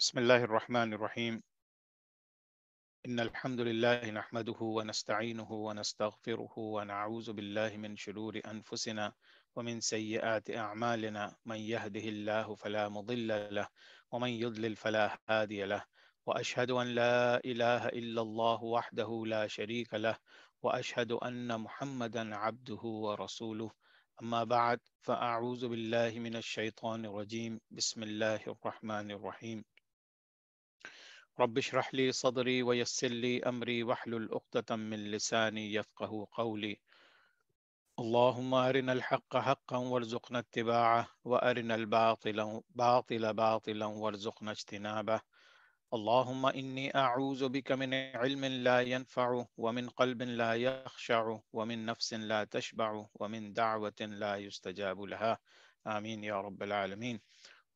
بسم الله الرحمن الرحيم. إن الحمد لله نحمده ونستعينه ونستغفره ونعوذ بالله من شرور أنفسنا ومن سيئات أعمالنا. من يهده الله فلا مضل له ومن يضلل فلا هادي له، وأشهد أن لا إله إلا الله وحده لا شريك له، وأشهد أن محمدا عبده ورسوله. أما بعد، فأعوذ بالله من الشيطان الرجيم. بسم الله الرحمن الرحيم. رب اشرح لي صدري ويسر لي أمري واحلل عقدة من لساني يفقه قولي. اللهم أرنا الحق حقا وارزقنا اتباعه، وأرنا الباطل باطلا وارزقنا اجتنابه. اللهم إني أعوذ بك من علم لا ينفع، ومن قلب لا يخشع، ومن نفس لا تشبع، ومن دعوة لا يستجاب لها. آمين يا رب العالمين.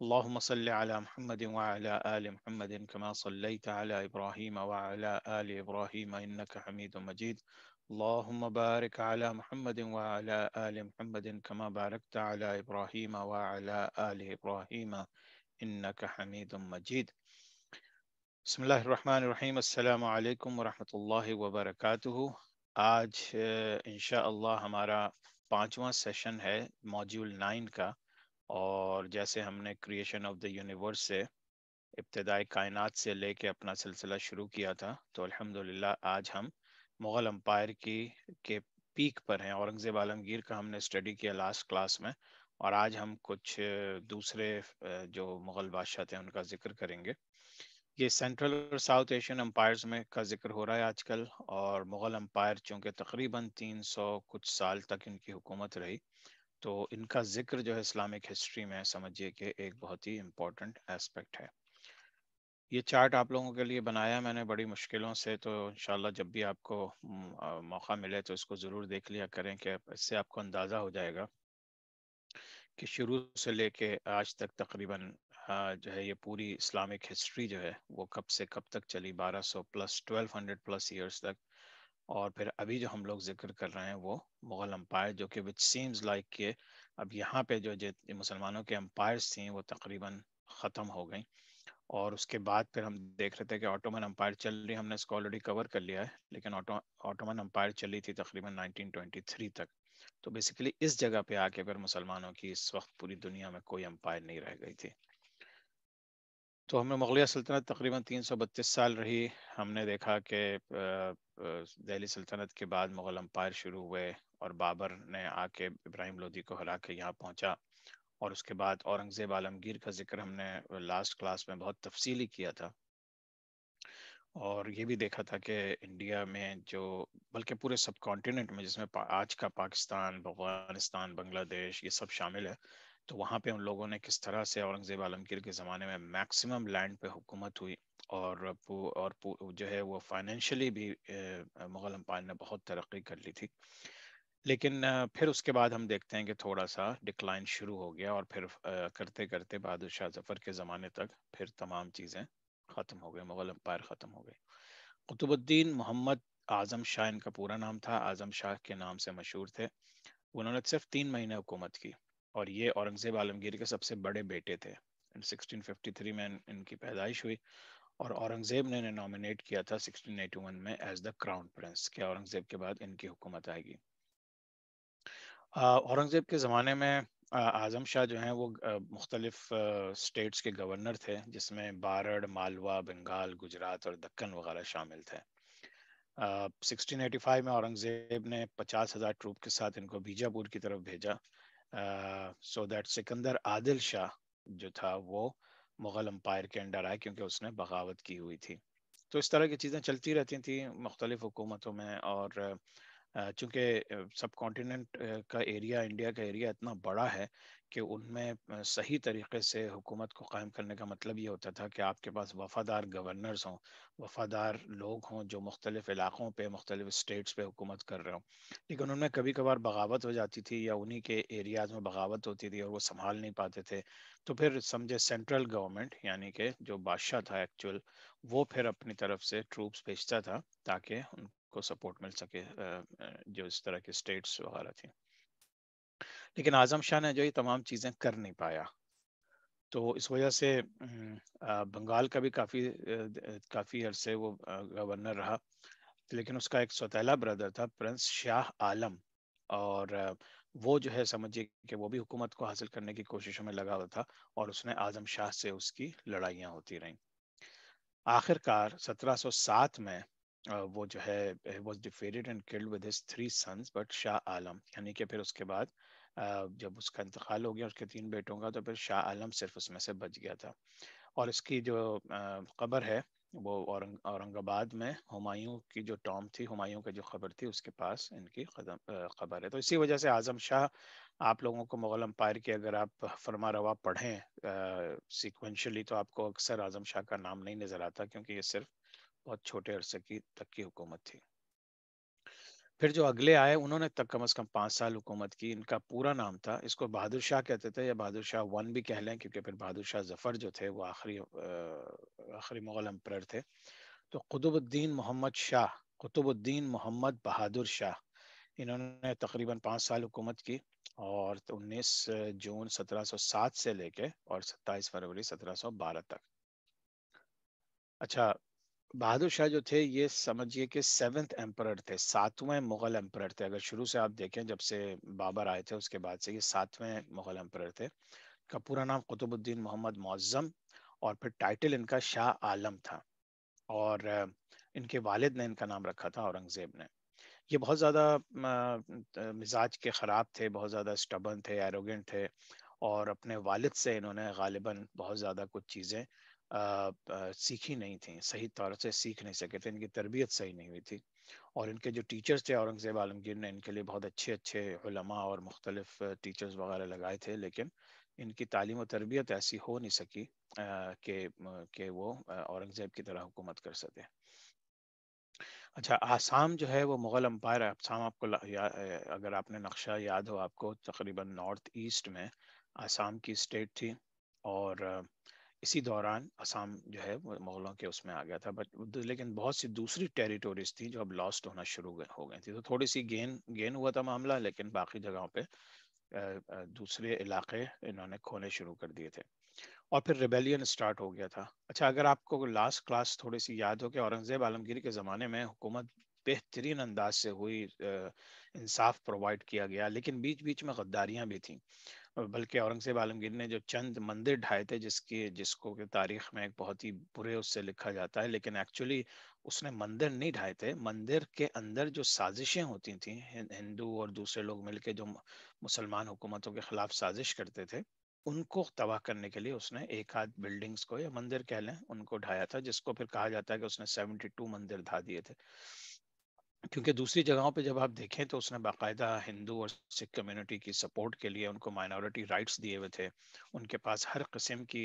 اللهم صل على محمد وعلى آل محمد كما صليت على إبراهيم وعلى آل إبراهيم إنك حميد مجيد. اللهم بارك على محمد وعلى آل محمد كما باركت على إبراهيم وعلى آل إبراهيم إنك حميد مجيد. بسم اللہ الرحمن الرحیم. السلام علیکم ورحمۃ اللہ وبرکاتہ. آج انشاءاللہ ہمارا 5واں سیشن ہے موڈیول 9 کا، اور جیسے ہم نے کریشن آف دا یونیورس سے، ابتدائی کائنات سے لے کے اپنا سلسلہ شروع کیا تھا، تو الحمدللہ آج ہم مغل امپائر کے پیک پر ہیں. اورنگزیب عالمگیر کا ہم نے اسٹڈی کیا لاسٹ کلاس میں، اور آج ہم کچھ دوسرے جو مغل بادشاہ تھے ان کا ذکر کریں گے. یہ سینٹرل اور ساؤتھ ایشین امپائرز میں کا ذکر ہو رہا ہے آج کل، اور مغل امپائر چونکہ تقریباً 300 کچھ سال تک ان کی حکومت رہی، تو ان کا ذکر جو ہے اسلامک ہسٹری میں سمجھیے کہ ایک بہت ہی امپورٹنٹ ایسپیکٹ ہے. یہ چارٹ آپ لوگوں کے لیے بنایا میں نے بڑی مشکلوں سے، تو انشاءاللہ جب بھی آپ کو موقع ملے تو اس کو ضرور دیکھ لیا کریں، کہ اس سے آپ کو اندازہ ہو جائے گا کہ شروع سے لے کے آج تک تقریباً جو ہے یہ پوری اسلامک ہسٹری جو ہے وہ کب سے کب تک چلی، 1200 پلس 1200 پلس ایئرس تک. اور پھر ابھی جو ہم لوگ ذکر کر رہے ہیں وہ مغل امپائر، جو کہ وچ سیمز لائک کہ اب یہاں پہ جو مسلمانوں کے امپائرس تھیں وہ تقریباً ختم ہو گئیں. اور اس کے بعد پھر ہم دیکھ رہے تھے کہ آٹومن امپائر چل رہی، ہم نے اس کو آلریڈی کور کر لیا ہے، لیکن آٹومن امپائر چلی تھی تقریباً 1923 تک. تو بیسیکلی اس جگہ پہ آ کے پھر مسلمانوں کی اس وقت پوری دنیا میں کوئی امپائر نہیں رہ گئی تھی. تو ہم نے مغلیہ سلطنت تقریباً 332 سال رہی. ہم نے دیکھا کہ دہلی سلطنت کے بعد مغل امپائر شروع ہوئے، اور بابر نے آ کے ابراہیم لودھی کو ہرا کے یہاں پہنچا. اور اس کے بعد اورنگزیب عالمگیر کا ذکر ہم نے لاسٹ کلاس میں بہت تفصیلی کیا تھا، اور یہ بھی دیکھا تھا کہ انڈیا میں جو، بلکہ پورے سب کانٹیننٹ میں جس میں آج کا پاکستان، افغانستان، بنگلہ دیش یہ سب شامل ہے، تو وہاں پہ ان لوگوں نے کس طرح سے اورنگزیب عالمگیر کے زمانے میں میکسیمم لینڈ پہ حکومت ہوئی، اور جو ہے وہ فائنینشلی بھی مغل امپائر نے بہت ترقی کر لی تھی. لیکن پھر اس کے بعد ہم دیکھتے ہیں کہ تھوڑا سا ڈکلائن شروع ہو گیا، اور پھر کرتے کرتے بہادر شاہ ظفر کے زمانے تک پھر تمام چیزیں ختم ہو گئے، مغل امپائر ختم ہو گئے. قطب الدین محمد اعظم شاہ ان کا پورا نام تھا، اعظم شاہ کے نام سے مشہور تھے. انہوں نے صرف 3 مہینے حکومت کی، اور یہ اورنگزیب عالمگیر کے سب سے بڑے بیٹے تھے. 1653 میں ان کی پیدائش ہوئی، اور اورنگزیب نے انہیں نامینیٹ کیا تھا 1681 میں ایز دا کراؤن پرنس، کہ اورنگزیب کے بعد ان کی حکومت آئے گی. اورنگزیب کے زمانے میں اعظم شاہ جو ہیں وہ مختلف اسٹیٹس کے گورنر تھے، جس میں بارڑ، مالوا، بنگال، گجرات اور دکن وغیرہ شامل تھے. 1685 میں اورنگزیب نے 50,000 ٹروپ کے ساتھ ان کو بیجاپور کی طرف بھیجا، سو دیٹ سکندر عادل شاہ جو تھا وہ مغل امپائر کے انڈر آئے، کیونکہ اس نے بغاوت کی ہوئی تھی. تو اس طرح کی چیزیں چلتی رہتی تھیں مختلف حکومتوں میں. اور چونکہ سب کانٹیننٹ کا ایریا، انڈیا کا ایریا اتنا بڑا ہے کہ ان میں صحیح طریقے سے حکومت کو قائم کرنے کا مطلب یہ ہوتا تھا کہ آپ کے پاس وفادار گورنرز ہوں، وفادار لوگ ہوں جو مختلف علاقوں پہ، مختلف اسٹیٹس پہ حکومت کر رہے ہوں. لیکن ان میں کبھی کبھار بغاوت ہو جاتی تھی، یا انہی کے ایریاز میں بغاوت ہوتی تھی اور وہ سنبھال نہیں پاتے تھے، تو پھر سمجھے سینٹرل گورنمنٹ یعنی کہ جو بادشاہ تھا ایکچوئل، وہ پھر اپنی طرف سے ٹروپس بھیجتا تھا تاکہ ان کو سپورٹ مل سکے جو اس طرح کے اسٹیٹس وغیرہ تھیں. لیکن اعظم شاہ نے جو یہ تمام چیزیں کر نہیں پایا، تو اس وجہ سے بنگال کا بھی کافی عرصے وہ گورنر رہا، لیکن اس کا ایک سوتیلا بردر تھا پرنس شاہ عالم، اور وہ جو ہے سمجھیے کہ وہ بھی حکومت کو حاصل کرنے کی کوششوں میں لگا ہوا تھا، اور اس نے اعظم شاہ سے اس کی لڑائیاں ہوتی رہیں۔ آخر کار 1707 میں وہ جو ہے was defeated and killed with his 3 sons but Shah Alam, یعنی کہ پھر اس کے بعد جب اس کا انتقال ہو گیا اس کے 3 بیٹوں کا، تو پھر شاہ عالم صرف اس میں سے بچ گیا تھا۔ اور اس کی جو قبر ہے وہ اورنگ آباد میں ہمایوں کی جو ٹام تھی، ہمایوں کی جو قبر تھی، اس کے پاس ان کی قبر ہے۔ تو اسی وجہ سے اعظم شاہ، آپ لوگوں کو مغل امپائر کی اگر آپ فرما روا پڑھیں سیکوینشلی، تو آپ کو اکثر اعظم شاہ کا نام نہیں نظر آتا، کیونکہ یہ صرف بہت چھوٹے عرصے تک کی حکومت تھی۔ پھر جو اگلے آئے انہوں نے تک کم از کم 5 سال حکومت کی۔ ان کا پورا نام تھا، اس کو بہادر شاہ کہتے تھے، یا بہادر شاہ 1 بھی کہہ لیں، کیونکہ پھر بہادر شاہ ظفر جو تھے وہ آخری مغل امپرر تھے۔ تو قطب الدین محمد شاہ، قطب الدین محمد بہادر شاہ، انہوں نے تقریباً 5 سال حکومت کی، اور 19 جون 1707 سے لے کے اور 27 فروری 1712 تک۔ اچھا، بہادر شاہ جو تھے یہ سمجھیے کہ 7th ایمپرر تھے، 7ویں مغل امپرر تھے۔ اگر شروع سے آپ دیکھیں جب سے بابر آئے تھے اس کے بعد سے یہ 7ویں مغل امپرر تھے۔ کا پورا نام قطب الدین محمد معظم، اور پھر ٹائٹل ان کا شاہ عالم تھا، اور ان کے والد نے ان کا نام رکھا تھا اورنگزیب نے۔ یہ بہت زیادہ مزاج کے خراب تھے، بہت زیادہ اسٹبن تھے، ایروگنٹ تھے، اور اپنے والد سے انہوں نے غالباً بہت زیادہ کچھ چیزیں سیکھی نہیں تھیں، صحیح طور سے سیکھ نہیں سکے تھے، ان کی تربیت صحیح نہیں ہوئی تھی۔ اور ان کے جو ٹیچرز تھے اورنگزیب عالمگیر نے ان کے لیے بہت اچھے اچھے علماء اور مختلف ٹیچرز وغیرہ لگائے تھے، لیکن ان کی تعلیم و تربیت ایسی ہو نہیں سکی کہ وہ اورنگزیب کی طرح حکومت کر سکے۔ اچھا، آسام جو ہے وہ مغل امپائر ہے۔ آسام آپ کو اگر آپ نے نقشہ یاد ہو آپ کو، تقریباً نارتھ ایسٹ میں آسام کی اسٹیٹ تھی، اور اسی دوران آسام جو ہے وہ مغلوں کے اس میں آ گیا تھا، لیکن بہت سی دوسری ٹیریٹوریز تھی جو اب لاسٹ ہونا شروع ہو گئی تھی، تو تھوڑی سی گین ہوا تھا معاملہ، لیکن باقی جگہوں پہ دوسرے علاقے انہوں نے کھونے شروع کر دیے تھے، اور پھر ریبیلین سٹارٹ ہو گیا تھا۔ اچھا، اگر آپ کو لاسٹ کلاس تھوڑی سی یاد ہو کہ اورنگزیب عالمگیر کے زمانے میں حکومت بہترین انداز سے ہوئی، انصاف پرووائڈ کیا گیا، لیکن بیچ بیچ میں غداریاں بھی تھیں، بلکہ اورنگزیب عالمگیر نے جو چند مندر ڈھائے تھے جس کو کہ تاریخ میں ایک بہت ہی برے اس سے لکھا جاتا ہے، لیکن ایکچولی اس نے مندر نہیں ڈھائے تھے، مندر کے اندر جو سازشیں ہوتی تھیں، ہندو اور دوسرے لوگ مل کے جو مسلمان حکومتوں کے خلاف سازش کرتے تھے، ان کو تباہ کرنے کے لیے اس نے ایک آدھ بلڈنگز کو یا مندر کہہ لیں ان کو ڈھایا تھا، جس کو پھر کہا جاتا ہے کہ اس نے 72 مندر ڈھا دیے تھے۔ کیونکہ دوسری جگہوں پہ جب آپ دیکھیں تو اس نے باقاعدہ ہندو اور سکھ کمیونٹی کی سپورٹ کے لیے ان کو مائنورٹی رائٹس دیے ہوئے تھے، ان کے پاس ہر قسم کی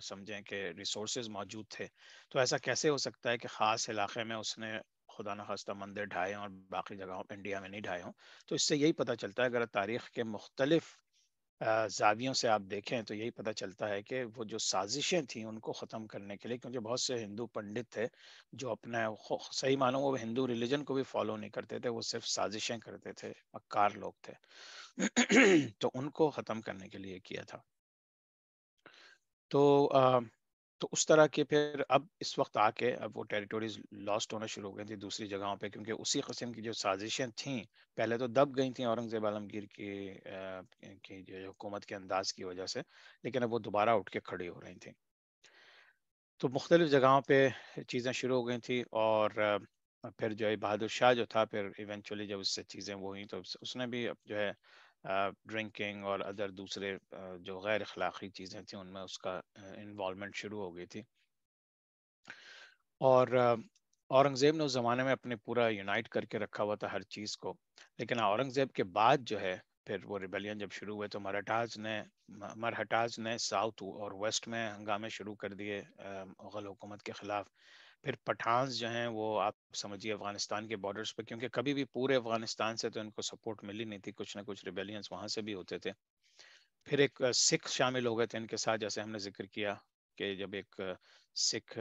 سمجھیں کہ ریسورسز موجود تھے، تو ایسا کیسے ہو سکتا ہے کہ خاص علاقے میں اس نے خدا نخواستہ مندر ڈھائے اور باقی جگہوں انڈیا میں نہیں ڈھائے ہوں؟ تو اس سے یہی پتہ چلتا ہے، اگر تاریخ کے مختلف زاویوں سے آپ دیکھیں تو یہی پتہ چلتا ہے کہ وہ جو سازشیں تھیں ان کو ختم کرنے کے لیے، کیونکہ بہت سے ہندو پنڈت تھے جو اپنا صحیح معنوں وہ ہندو ریلیجن کو بھی فالو نہیں کرتے تھے، وہ صرف سازشیں کرتے تھے، مکار لوگ تھے تو ان کو ختم کرنے کے لیے کیا تھا۔ تو تو اس طرح کے پھر اب اس وقت آ کے اب وہ ٹیریٹوریز لاسٹ ہونا شروع ہو گئی تھی دوسری جگہوں پہ، کیونکہ اسی قسم کی جو سازشیں تھیں پہلے تو دب گئی تھیں اورنگزیب عالمگیر کی جو حکومت کے انداز کی وجہ سے، لیکن اب وہ دوبارہ اٹھ کے کھڑی ہو رہی تھیں۔ تو مختلف جگہوں پہ چیزیں شروع ہو گئی تھیں، اور پھر جو ہے بہادر شاہ جو تھا پھر ایونچولی جب اس سے چیزیں وہ ہوئیں تو اس نے بھی جو ہے ڈرنکنگ اور ادر دوسرے جو غیر اخلاقی چیزیں تھیں ان میں اس کا انوالومنٹ شروع ہو گئی تھی، اور اورنگزیب نے اس زمانے میں اپنے پورا یونائٹ کر کے رکھا ہوا تھا ہر چیز کو، لیکن اورنگزیب کے بعد جو ہے پھر وہ ریبیلین جب شروع ہوئے تو مرہٹاز نے ساؤتھ اور ویسٹ میں ہنگامے شروع کر دیے مغل حکومت کے خلاف۔ پھر پٹھانس جو ہیں وہ آپ سمجھیے افغانستان کے بارڈرز پہ، کیونکہ کبھی بھی پورے افغانستان سے تو ان کو سپورٹ ملی نہیں تھی، کچھ نہ کچھ ریبیلینز وہاں سے بھی ہوتے تھے۔ پھر ایک سکھ شامل ہو گئے تھے ان کے ساتھ، جیسے ہم نے ذکر کیا کہ جب ایک سکھ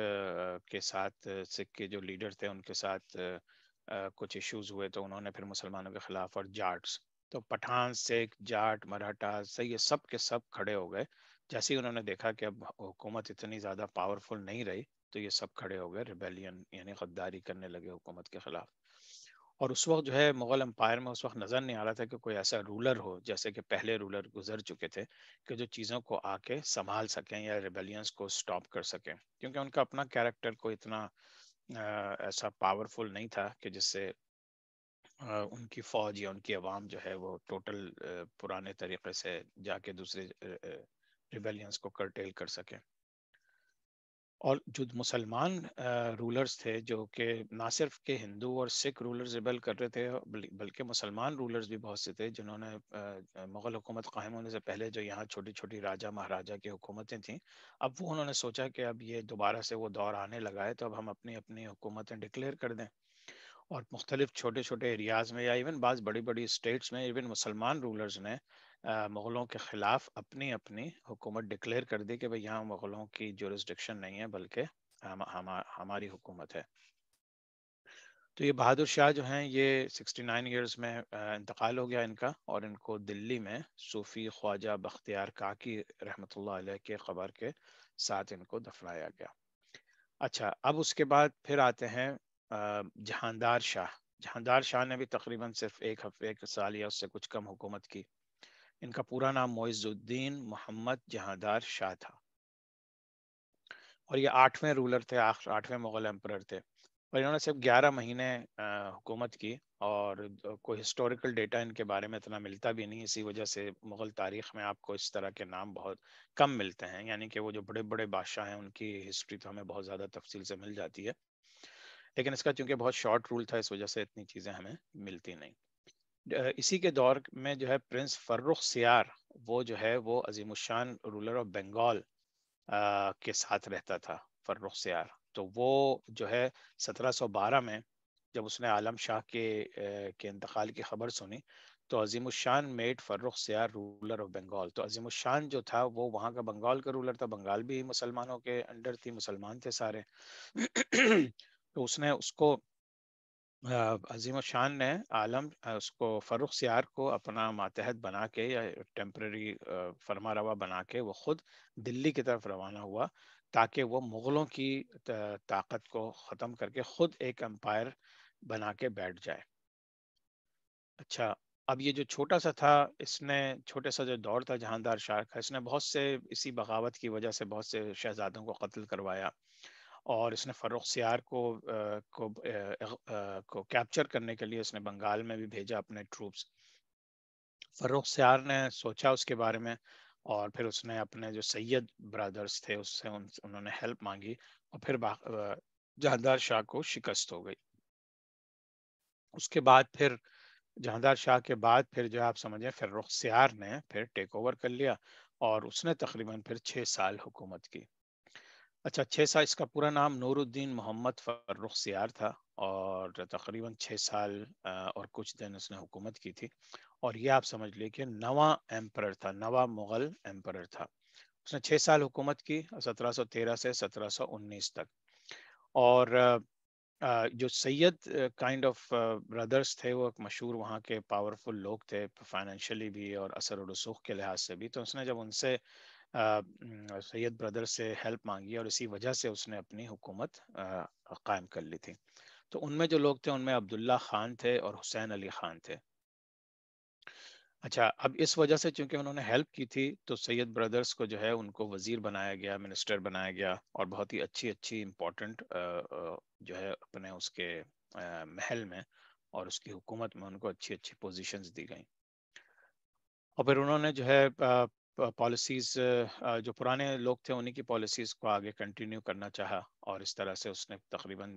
کے ساتھ سکھ کے جو لیڈر تھے ان کے ساتھ کچھ ایشوز ہوئے تو انہوں نے پھر مسلمانوں کے خلاف، اور جاٹس، تو پٹھان، سکھ، جاٹ، مراٹھا سے یہ سب کے سب کھڑے ہو گئے جیسے ہی انہوں نے دیکھا کہ اب حکومت اتنی زیادہ پاورفل نہیں رہی تو یہ سب کھڑے ہو گئے، ریبیلین یعنی غداری کرنے لگے حکومت کے خلاف. اور اس وقت جو ہے مغل امپائر میں اس وقت نظر نہیں آ رہا تھا کہ کوئی ایسا رولر ہو جیسے کہ پہلے رولر گزر چکے تھے کہ جو چیزوں کو آ کے سنبھال سکیں یا ریبیلینس کو سٹاپ کر سکیں، کیونکہ ان کا اپنا کیریکٹر کو اتنا ایسا پاورفل نہیں تھا کہ جس سے ان کی فوج یا ان کی عوام جو ہے وہ ٹوٹل پرانے طریقے سے جا کے دوسرے ریبیلینس کو کرٹیل کر سکے. اور جو مسلمان رولرز تھے جو کہ نہ صرف کہ ہندو اور سکھ رولرز ریبل کر رہے تھے بلکہ مسلمان رولرز بھی بہت سے تھے جنہوں نے مغل حکومت قائم ہونے سے پہلے جو یہاں چھوٹی چھوٹی راجا مہاراجا کی حکومتیں تھیں، اب وہ انہوں نے سوچا کہ اب یہ دوبارہ سے وہ دور آنے لگا ہے تو اب ہم اپنی اپنی حکومتیں ڈکلیئر کر دیں. اور مختلف چھوٹے چھوٹے ایریاز میں یا ایون بعض بڑی بڑی اسٹیٹس میں ایون مسلمان رولرز نے مغلوں کے خلاف اپنی اپنی حکومت ڈکلیئر کر دی کہ بھئی یہاں مغلوں کی جورسڈکشن نہیں ہے بلکہ ہماری حکومت ہے. تو یہ بہادر شاہ جو ہیں یہ 69 ایئرز میں انتقال ہو گیا ان کا، اور ان کو دلی میں صوفی خواجہ بختیار کاکی رحمۃ اللہ علیہ کے قبر کے ساتھ ان کو دفنایا گیا. اچھا، اب اس کے بعد پھر آتے ہیں جہاندار شاہ. جہاندار شاہ نے بھی تقریباً صرف ایک سال یا اس سے کچھ کم حکومت کی. ان کا پورا نام معز الدین محمد جہاندار شاہ تھا، اور یہ 8ویں رولر تھے، 8ویں مغل امپرر تھے. اور انہوں نے صرف 11 مہینے حکومت کی، اور کوئی ہسٹوریکل ڈیٹا ان کے بارے میں اتنا ملتا بھی نہیں، اسی وجہ سے مغل تاریخ میں آپ کو اس طرح کے نام بہت کم ملتے ہیں. یعنی کہ وہ جو بڑے بڑے بادشاہ ہیں ان کی ہسٹری تو ہمیں بہت زیادہ تفصیل سے مل جاتی ہے، لیکن اس کا چونکہ بہت شارٹ رول تھا اس وجہ سے اتنی چیزیں ہمیں ملتی نہیں. اسی کے دور میں جو ہے پرنس فرخ سیار، وہ جو ہے وہ عظیم الشان رولر آف بنگال کے ساتھ رہتا تھا. فرخ سیار تو وہ جو ہے 1712 میں جب اس نے عالم شاہ کے انتقال کی خبر سنی تو Azim Ushshan made Farrukhsiyar ruler of Bengal. تو عظیم الشان جو تھا وہ وہاں کا بنگال کا رولر تھا، بنگال بھی مسلمانوں کے انڈر تھی، مسلمان تھے سارے. تو اس نے اس کو عظیم الشان نے اس کو فرخ سیار کو اپنا ماتحت بنا کے یا ٹیمپرری فرما روا بنا کے وہ خود دلی کی طرف روانہ ہوا تاکہ وہ مغلوں کی طاقت کو ختم کر کے خود ایک امپائر بنا کے بیٹھ جائے. اچھا، اب یہ جو چھوٹا سا تھا، اس نے چھوٹے سا جو دور تھا جہاندار شاہ کا، اس نے بہت سے اسی بغاوت کی وجہ سے بہت سے شہزادوں کو قتل کروایا، اور اس نے فرخ سیار کو کیپچر کرنے کے لیے اس نے بنگال میں بھی بھیجا اپنے ٹروپس. فرخ سیار نے سوچا اس کے بارے میں، اور پھر اس نے اپنے جو سید برادرز تھے اس سے انہوں نے ہیلپ مانگی، اور پھر جہاندار شاہ کو شکست ہو گئی. اس کے بعد پھر جہاندار شاہ کے بعد پھر جو آپ سمجھیں فرخ سیار نے پھر ٹیک اوور کر لیا، اور اس نے تقریباً پھر 6 سال حکومت کی. اچھا، 6 سال، اس کا پورا نام نور الدین محمد فرخ سیار تھا، اور تقریباً 6 سال اور کچھ دن اس نے حکومت کی تھی. اور یہ آپ سمجھ لیں کہ نواں ایمپرر تھا، نواں مغل ایمپرر تھا. اس نے 6 سال حکومت کی 1713 سے 1719 تک. اور جو سید کائنڈ آف برادرز تھے وہ ایک مشہور وہاں کے پاورفل لوگ تھے، فائنینشلی بھی اور اثر و رسوخ کے لحاظ سے بھی. تو اس نے جب ان سے سید برادر سے ہیلپ مانگی، اور اسی وجہ سے اس نے اپنی حکومت قائم کر لی تھی. تو ان میں جو لوگ تھے ان میں عبداللہ خان تھے اور حسین علی خان تھے. اچھا، اب اس وجہ سے چونکہ انہوں نے ہیلپ کی تھی تو سید برادرز کو جو ہے ان کو وزیر بنایا گیا، منسٹر بنایا گیا، اور بہت ہی اچھی اچھی امپورٹنٹ جو ہے اپنے اس کے محل میں اور اس کی حکومت میں ان کو اچھی اچھی پوزیشنز دی گئیں. اور پھر انہوں نے جو ہے پالیسیز جو پرانے لوگ تھے انہی کی پالیسیز کو آگے کنٹینیو کرنا چاہا، اور اس طرح سے اس نے تقریباً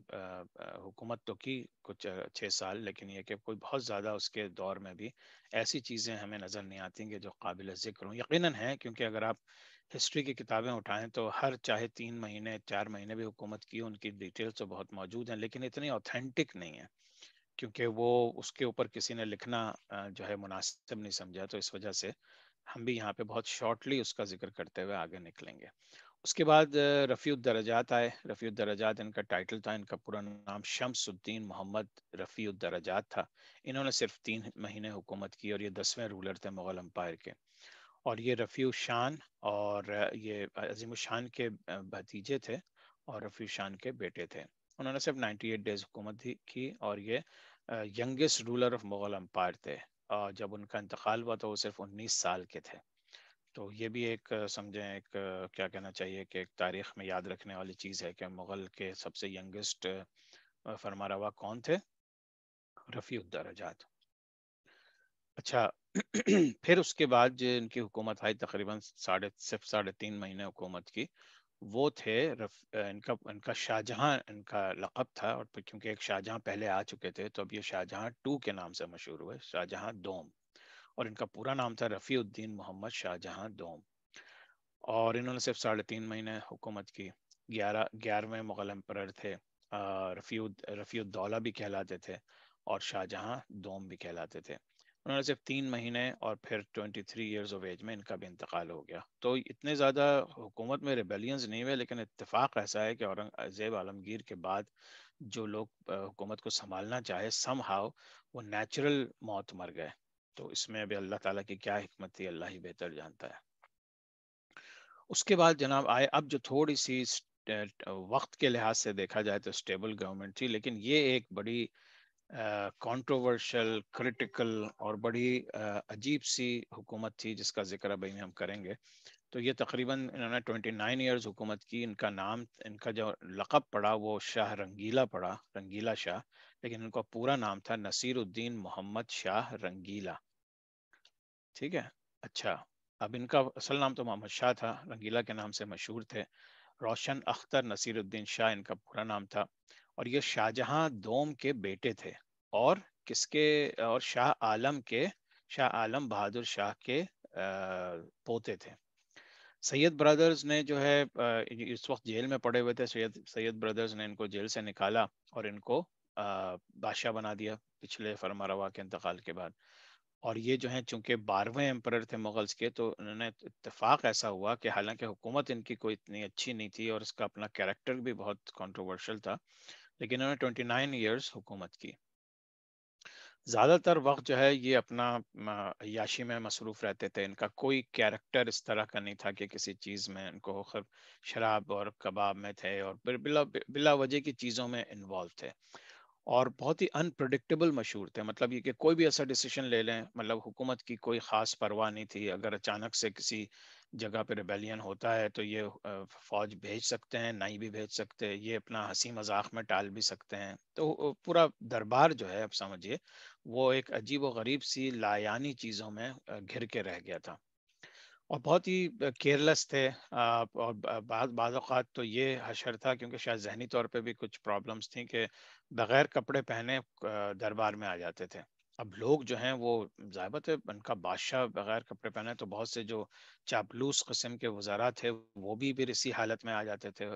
حکومت تو کی کچھ 6 سال، لیکن یہ کہ کوئی بہت زیادہ اس کے دور میں بھی ایسی چیزیں ہمیں نظر نہیں آتی کہ جو قابل ذکر ہوں. یقیناً ہیں، کیونکہ اگر آپ ہسٹری کی کتابیں اٹھائیں تو ہر چاہے 3 مہینے 4 مہینے بھی حکومت کی ان کی ڈیٹیلز تو بہت موجود ہیں، لیکن اتنی اوتھینٹک نہیں ہے، کیونکہ وہ اس کے اوپر کسی نے لکھنا جو ہے مناسب نہیں سمجھا. تو اس وجہ سے ہم بھی یہاں پہ بہت شارٹلی اس کا ذکر کرتے ہوئے آگے نکلیں گے. اس کے بعد رفیع الدرجات آئے. رفیع الدرجات ان کا ٹائٹل تھا، ان کا پورا نام شمس الدین محمد رفیع الدرجات تھا. انہوں نے صرف 3 مہینے حکومت کی، اور یہ 10ویں رولر تھے مغل امپائر کے. اور یہ رفیع الشان اور یہ عظیم الشان کے بھتیجے تھے اور رفیع الشان کے بیٹے تھے. انہوں نے صرف 98 ڈیز حکومت کی اور یہ youngest ruler of Mughal empire تھے. جب ان کا انتقال ہوا تو وہ صرف 19 سال کے تھے. تو یہ بھی ایک سمجھیں ایک کیا کہنا چاہیے کہ ایک تاریخ میں یاد رکھنے والی چیز ہے کہ مغل کے سب سے ینگسٹ فرمانروا کون تھے؟ رفیع الدرجات. اچھا پھر اس کے بعد جو ان کی حکومت آئی تقریباً صرف 3.5 مہینے حکومت کی، وہ تھے ان کا شاہ جہاں ان کا لقب تھا. اور کیونکہ ایک شاہ جہاں پہلے آ چکے تھے تو اب یہ شاہ جہاں 2 کے نام سے مشہور ہوئے، شاہ جہاں دوم. اور ان کا پورا نام تھا رفیع الدین محمد شاہ جہاں دوم. اور انہوں نے صرف 3.5 مہینے حکومت کی. 11ویں مغل امپرر تھے. رفیع الدولہ بھی کہلاتے تھے اور شاہ جہاں دوم بھی کہلاتے تھے. انہوں نے صرف 3 مہینے اور پھر 23 ایئرز آف ایج میں ان کا بھی انتقال ہو گیا. تو اتنے زیادہ حکومت میں ریبیلینز نہیں ہوئے، لیکن اتفاق ایسا ہے کہ اورنگزیب عالمگیر کے بعد جو لوگ حکومت کو سنبھالنا چاہے سم ہاؤ وہ نیچرل موت مر گئے. تو اس میں ابھی اللہ تعالیٰ کی کیا حکمت تھی اللہ ہی بہتر جانتا ہے. اس کے بعد جناب آئے اب جو تھوڑی سی وقت کے لحاظ سے دیکھا جائے تو اسٹیبل گورنمنٹ تھی، لیکن یہ ایک بڑی کانٹروورشل کریٹیکل اور بڑی عجیب سی حکومت تھی جس کا ذکر ابھی ہم کریں گے. تو یہ تقریباً انہوں نے 29 ایئرز حکومت کی. ان کا نام ان کا جو لقب پڑا وہ شاہ رنگیلا پڑا، رنگیلا شاہ، لیکن ان کا پورا نام تھا نصیر الدین محمد شاہ رنگیلا. ٹھیک ہے. اچھا اب ان کا اصل نام تو محمد شاہ تھا، رنگیلا کے نام سے مشہور تھے. روشن اختر نصیر الدین شاہ ان کا پورا نام تھا. اور یہ شاہ جہاں دوم کے بیٹے تھے اور کس کے، اور شاہ عالم بہادر شاہ کے پوتے تھے. سید برادرز نے جو ہے اس وقت جیل میں پڑے ہوئے تھے. سید برادرز نے ان کو جیل سے نکالا اور ان کو بادشاہ بنا دیا پچھلے فرمانروا کے انتقال کے بعد. اور یہ جو ہیں چونکہ 12ویں امپرر تھے مغلز کے، تو انہوں نے اتفاق ایسا ہوا کہ حالانکہ حکومت ان کی کوئی اتنی اچھی نہیں تھی اور اس کا اپنا کیریکٹر بھی بہت کنٹروورشل تھا، لیکن انہوں نے 29 ایئرز حکومت کی. زیادہ تر وقت جو ہے یہ اپنا عیاشی میں مصروف رہتے تھے. ان کا کوئی کیریکٹر اس طرح کا نہیں تھا کہ کسی چیز میں ان کو شراب اور کباب میں تھے اور بلا وجہ کی چیزوں میں انوالو تھے. اور بہت ہی انپریڈکٹیبل مشہور تھے. مطلب یہ کہ کوئی بھی ایسا ڈیسیشن لے لیں، مطلب حکومت کی کوئی خاص پرواہ نہیں تھی. اگر اچانک سے کسی جگہ پہ ریبیلین ہوتا ہے تو یہ فوج بھیج سکتے ہیں، نہیں بھی بھیج سکتے، یہ اپنا ہنسی مذاق میں ٹال بھی سکتے ہیں. تو پورا دربار جو ہے اب سمجھیے وہ ایک عجیب و غریب سی لایانی چیزوں میں گھر کے رہ گیا تھا اور بہت ہی کیئرلیس تھے. اور بعض اوقات تو یہ حشر تھا کیونکہ شاید ذہنی طور پہ بھی کچھ پرابلمس تھیں کہ بغیر کپڑے پہنے دربار میں آ جاتے تھے. اب لوگ جو ہیں وہ ضابط ہے ان کا بادشاہ بغیر کپڑے پہنے، تو بہت سے جو چاپلوس قسم کے وزراء تھے وہ بھی اسی حالت میں آ جاتے تھے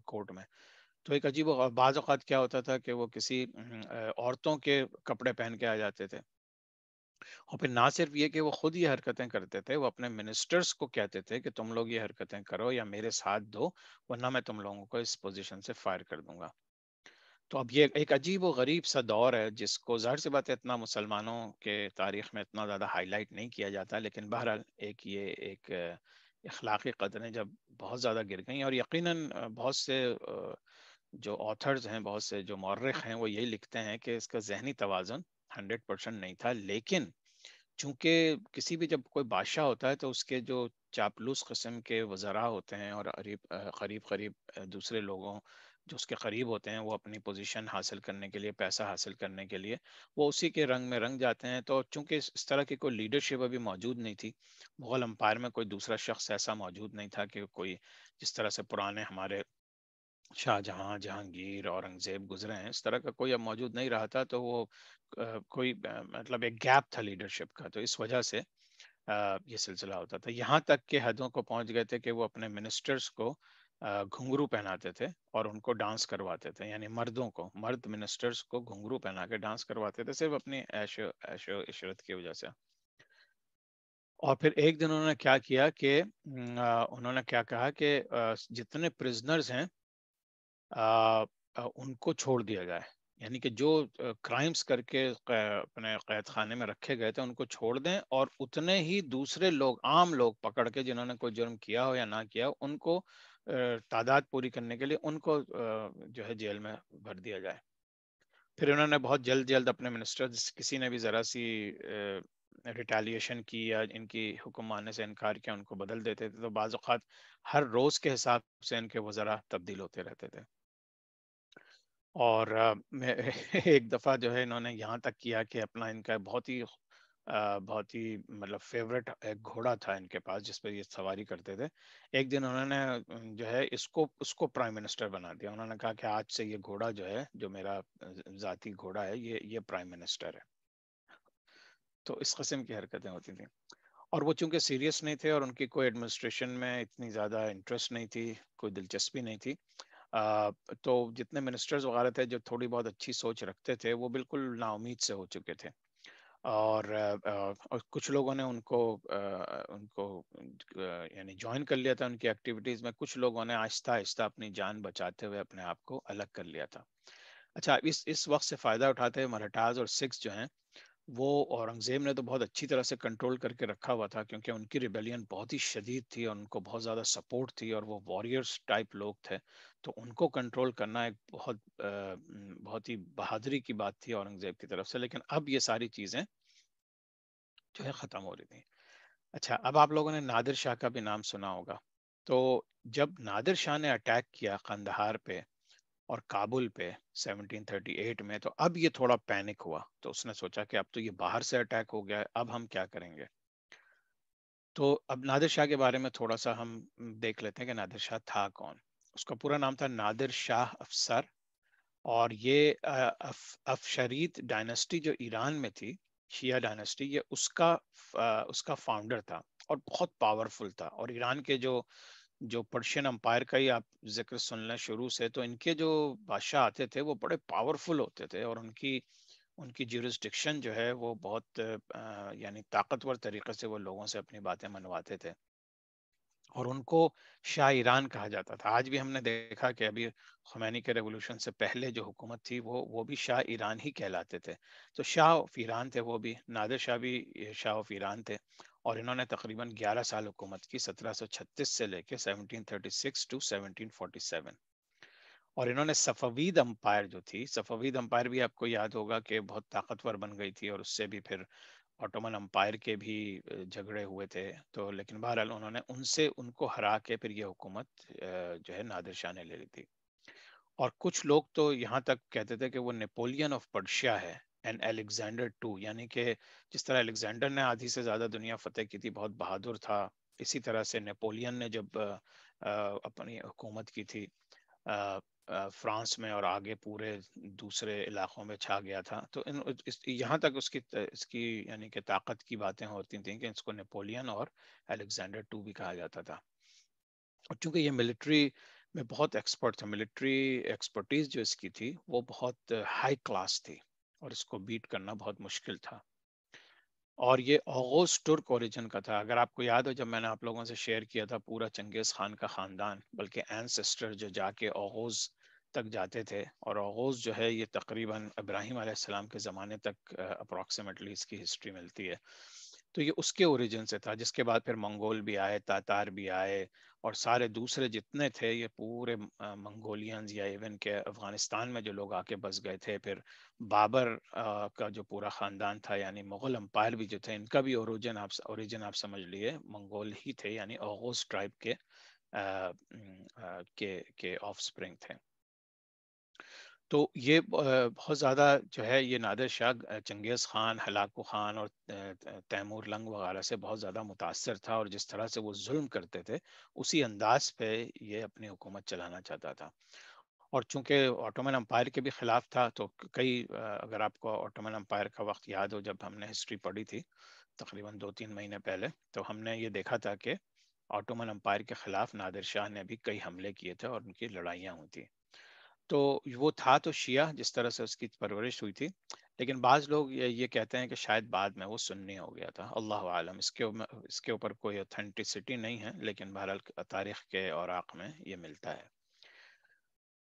کورٹ میں. تو ایک عجیب بعض اوقات کیا ہوتا تھا کہ وہ کسی عورتوں کے کپڑے پہن کے آ جاتے تھے. اور پھر نہ صرف یہ کہ وہ خود یہ حرکتیں کرتے تھے، وہ اپنے منسٹرز کو کہتے تھے کہ تم لوگ یہ حرکتیں کرو یا میرے ساتھ دو، ورنہ میں تم لوگوں کو اس پوزیشن سے فائر کر دوں گا. تو اب یہ ایک عجیب و غریب سا دور ہے جس کو ظاہر سی بات ہے اتنا مسلمانوں کے تاریخ میں اتنا زیادہ ہائی لائٹ نہیں کیا جاتا، لیکن بہرحال ایک اخلاقی قدریں جب بہت زیادہ گر گئیں. اور یقیناً بہت سے جو آتھرز ہیں، بہت سے جو مورخ ہیں وہ یہی لکھتے ہیں کہ اس کا ذہنی توازن 100% نہیں تھا. لیکن چونکہ کسی بھی جب کوئی بادشاہ ہوتا ہے تو اس کے جو چاپلوس قسم کے وزراء ہوتے ہیں اور قریب دوسرے لوگوں جو اس کے قریب ہوتے ہیں، وہ اپنی پوزیشن حاصل کرنے کے لیے، پیسہ حاصل کرنے کے لیے وہ اسی کے رنگ میں رنگ جاتے ہیں. تو چونکہ اس طرح کی کوئی لیڈرشپ ابھی موجود نہیں تھی مغل امپائر میں، کوئی دوسرا شخص ایسا موجود نہیں تھا کہ کوئی جس طرح سے پرانے ہمارے شاہ جہاں، جہانگیر، اورنگزیب گزرے ہیں، اس طرح کا کوئی اب موجود نہیں رہا تھا. تو وہ کوئی مطلب ایک گیپ تھا لیڈرشپ کا. تو اس وجہ سے یہ سلسلہ ہوتا تھا. یہاں تک کہ حدوں کو پہنچ گئے تھے کہ وہ اپنے منسٹرز کو گھنگرو پہناتے تھے اور ان کو ڈانس کرواتے تھے. یعنی مرد منسٹرز کو گھنگرو پہنا کے ڈانس کرواتے تھے صرف اپنی عیش و عشرت کی وجہ سے. اور پھر ایک دن انہوں نے کیا کیا کہ انہوں نے کیا کہا کہ جتنے پرزنرز ہیں ان کو چھوڑ دیا جائے. یعنی کہ جو کرائمز کر کے اپنے قید خانے میں رکھے گئے تھے ان کو چھوڑ دیں، اور اتنے ہی دوسرے لوگ، عام لوگ پکڑ کے جنہوں نے کوئی جرم کیا ہو یا نہ کیا ہو، ان کو تعداد پوری کرنے کے لیے ان کو جو ہے جیل میں بھر دیا جائے۔ پھر انہوں نے بہت جلد جلد اپنے منسٹر، کسی نے بھی ذرا سی ریٹیلیشن کی یا ان کی حکم ماننے سے انکار کیا، ان کو بدل دیتے تھے۔ تو بعض اوقات ہر روز کے حساب سے ان کے وزراء تبدیل ہوتے رہتے تھے۔ اور ایک دفعہ جو ہے انہوں نے یہاں تک کیا کہ اپنا ان کا بہت ہی مطلب فیوریٹ ایک گھوڑا تھا ان کے پاس جس پہ یہ سواری کرتے تھے۔ ایک دن انہوں نے جو ہے اس کو پرائم منسٹر بنا دیا۔ انہوں نے کہا کہ آج سے یہ گھوڑا جو ہے، جو میرا ذاتی گھوڑا ہے، یہ پرائم منسٹر ہے۔ تو اس قسم کی حرکتیں ہوتی تھیں، اور وہ چونکہ سیریس نہیں تھے اور ان کی کوئی ایڈمنسٹریشن میں اتنی زیادہ انٹرسٹ نہیں تھی، کوئی دلچسپی نہیں تھی، تو جتنے منسٹرز وغیرہ تھے جو تھوڑی بہت اچھی سوچ رکھتے تھے وہ بالکل نا امید سے ہو چکے تھے۔ اور کچھ لوگوں نے ان کو یعنی جوائن کر لیا تھا ان کی ایکٹیویٹیز میں، کچھ لوگوں نے آہستہ آہستہ اپنی جان بچاتے ہوئے اپنے آپ کو الگ کر لیا تھا۔ اچھا، اس وقت سے فائدہ اٹھاتے ہوئے مراٹھاز اور سکھ جو ہیں، وہ اورنگزیب نے تو بہت اچھی طرح سے کنٹرول کر کے رکھا ہوا تھا، کیونکہ ان کی ریبیلین بہت ہی شدید تھی اور ان کو بہت زیادہ سپورٹ تھی اور وہ واریئرز ٹائپ لوگ تھے، تو ان کو کنٹرول کرنا ایک بہت ہی بہادری کی بات تھی اورنگزیب کی طرف سے۔ لیکن اب یہ ساری چیزیں جو ہے ختم ہو رہی تھیں۔ اچھا، اب آپ لوگوں نے نادر شاہ کا بھی نام سنا ہوگا۔ تو جب نادر شاہ نے اٹیک کیا قندھار پہ اور کابل پہ 1738 میں، تو اب یہ تھوڑا پینک ہوا، تو اس نے سوچا کہ اب تو یہ باہر سے اٹیک ہو گیا ہے، اب ہم کیا کریں گے؟ تو اب نادر شاہ کے بارے میں تھوڑا سا ہم دیکھ لیتے ہیں کہ نادر شاہ تھا کون۔ اس کا پورا نام تھا نادر شاہ افسر، اور یہ افشریت ڈائنسٹی جو ایران میں تھی، شیعہ ڈائنسٹی، یہ اس کا فاؤنڈر تھا اور بہت پاورفل تھا۔ اور ایران کے جو پرشین امپائر کا ہی آپ ذکر سن لیں شروع سے، تو ان کے جو بادشاہ آتے تھے وہ بڑے پاورفل ہوتے تھے، اور ان کی جیورسڈکشن جو ہے وہ بہت یعنی طاقتور طریقے سے وہ لوگوں سے اپنی باتیں منواتے تھے، اور ان کو شاہ ایران کہا جاتا تھا۔ آج بھی ہم نے دیکھا کہ ابھی خمینی کے ریولوشن سے پہلے جو حکومت تھی وہ بھی شاہ ایران ہی کہلاتے تھے۔ تو شاہ آف ایران تھے وہ بھی، نادر شاہ بھی شاہ آف ایران تھے، اور انہوں نے تقریباً 11 سال حکومت کی، 1736 سے لے کے 1736 ٹو 1747۔ اور انہوں نے صفوید امپائر جو تھی، صفوید امپائر بھی آپ کو یاد ہوگا کہ بہت طاقتور بن گئی تھی، اور اس سے بھی پھر آٹومن امپائر کے بھی جھگڑے ہوئے تھے، تو لیکن بہرحال انہوں نے ان کو ہرا کے پھر یہ حکومت جو ہے نادر شاہ نے لے لی تھی۔ اور کچھ لوگ تو یہاں تک کہتے تھے کہ وہ نیپولین آف پرشیا ہے، اینڈ الیگزینڈر ٹو، یعنی کہ جس طرح الیگزینڈر نے آدھی سے زیادہ دنیا فتح کی تھی، بہت بہادر تھا، اسی طرح سے نیپولین نے جب اپنی حکومت کی تھی فرانس میں اور آگے پورے دوسرے علاقوں میں چھا گیا تھا، تو یہاں تک اس کی یعنی کہ طاقت کی باتیں ہوتی تھیں کہ اس کو نیپولین اور الیگزینڈر ٹو بھی کہا جاتا تھا۔ اور چونکہ یہ ملٹری میں بہت ایکسپرٹ تھا، ملٹری ایکسپرٹیز جو اس کی تھی وہ بہت ہائی کلاس تھی، اور اس کو بیٹ کرنا بہت مشکل تھا۔ اور یہ اوغوز ٹرک اوریجن کا تھا۔ اگر آپ کو یاد ہو، جب میں نے آپ لوگوں سے شیئر کیا تھا پورا چنگیز خان کا خاندان، بلکہ اینسسٹر جو جا کے اوغوز تک جاتے تھے، اور اوغوز جو ہے یہ تقریباً ابراہیم علیہ السلام کے زمانے تک اپروکسیمیٹلی اس کی ہسٹری ملتی ہے، تو یہ اس کے اوریجن سے تھا، جس کے بعد پھر منگول بھی آئے، تاتار بھی آئے، اور سارے دوسرے جتنے تھے یہ پورے منگولینز، یا ایون کہ افغانستان میں جو لوگ آ کے بس گئے تھے، پھر بابر کا جو پورا خاندان تھا، یعنی مغل امپائر بھی جو تھے، ان کا بھی اوریجن آپ سمجھ لیے منگول ہی تھے، یعنی اوغوز ٹرائب کے آف سپرنگ تھے۔ تو یہ بہت زیادہ جو ہے یہ نادر شاہ چنگیز خان، ہلاکو خان اور تیمور لنگ وغیرہ سے بہت زیادہ متاثر تھا، اور جس طرح سے وہ ظلم کرتے تھے اسی انداز پہ یہ اپنی حکومت چلانا چاہتا تھا۔ اور چونکہ آٹومن امپائر کے بھی خلاف تھا، تو اگر آپ کو آٹومن امپائر کا وقت یاد ہو، جب ہم نے ہسٹری پڑھی تھی تقریباً 2-3 مہینے پہلے، تو ہم نے یہ دیکھا تھا کہ آٹومن امپائر کے خلاف نادر شاہ نے بھی کئی حملے کیے تھے اور ان کی لڑائیاں ہوئی تھی۔ تو وہ تھا تو شیعہ جس طرح سے اس کی پرورش ہوئی تھی، لیکن بعض لوگ یہ کہتے ہیں کہ شاید بعد میں وہ سنی ہو گیا تھا، اللہ عالم، اس کے اوپر کوئی اوتھینٹسٹی نہیں ہے، لیکن بہرحال تاریخ کے اوراق میں یہ ملتا ہے۔